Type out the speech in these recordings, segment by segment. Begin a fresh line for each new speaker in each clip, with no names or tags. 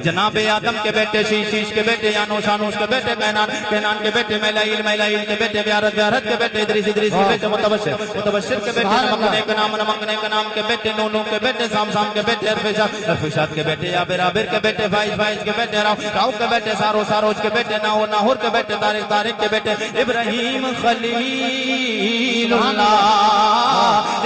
جناب آدم کے بیٹے شیش کے بیٹے یانوش کے بیٹے کینان کے بیٹے میلائیل کے بیٹے بیارت کے بیٹے ادریس کے بیٹے متبشر کے بیٹے نمکنے کا نام کے بیٹے نونو کے بیٹے سام کے بیٹے ارفشاد کے بیٹے عابر کے بیٹے فائز کے بیٹے راؤ کے بیٹے ساروج کے بیٹے ناہور کے بیٹے طارق کے بیٹے ابراہیم خلیل اللہ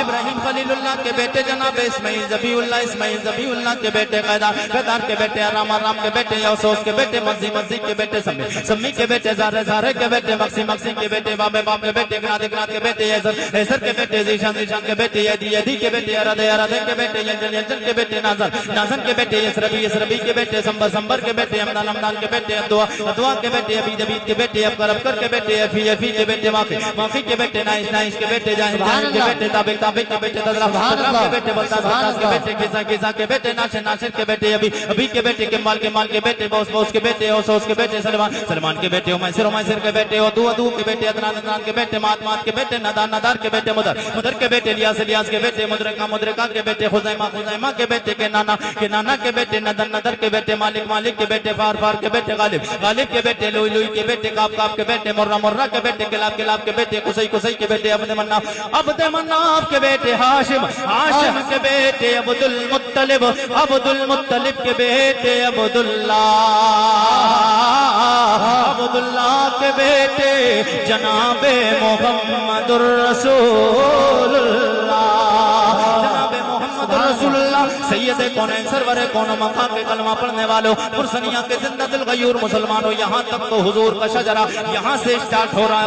کے بیٹے جناب اسماعیل ذبی اللہ کے بیٹے قیدار کے بیٹے رام کے بیٹے یوسوس کے بیٹے مزی کے بیٹے سمی کے بیٹے زارے کے بیٹے مقسی کے بیٹے باب کے بیٹے گناد کے بیٹے ایسر کے بیٹے زیشان کے بیٹے یدی کے بیٹے ارادے کے بیٹے ینجن کے بیٹے نازن کے بیٹے یسربی کے بیٹے سمبر کے بیٹے امدان کے بیٹے ادوا کے بیٹے عبید کے بیٹے ابکر کے بیٹے افی کے بیٹے مافی کے بیٹے نائش کے بیٹے جاہد کے بیٹے تابق کے بیٹے تدرا کے بیٹے بلتاز کے بیٹے گزا کے بیٹے ناشر کے بیٹے ابھی کے بیٹے کمال کے بیٹے بوس کے بیٹے اوسوس کے بیٹے سلمان کے بیٹے عمیسر کے بیٹے ادو کے بیٹے ادنان کے بیٹے مات کے بیٹے ندار کے بیٹے مدر کے بیٹے لیاس کے بیٹے مدرکا کے بیٹے خزیمہ کے بیٹے کے نانا کے بیٹے ندر کے بیٹے مالک کے بیٹے فار کے بیٹے غالب کے بیٹے لوئی کے بیٹے کاپ کے بیٹے مرہ کے بیٹے کلاب کے بیٹے قصی کے بیٹے عبد مناف کے بیٹے ہاشم کے بیٹے عبد المطلب کے بیٹے عبداللہ کے بیٹے جناب محمد الرسول رسول اللہ سید کونین سرور کون مقام کے کلمہ پڑھنے والوں پرسنیہ کے زندہ دل غیور مسلمانوں یہاں تک تو حضور کا شجرہ یہاں سے سٹارٹ ہو رہا ہے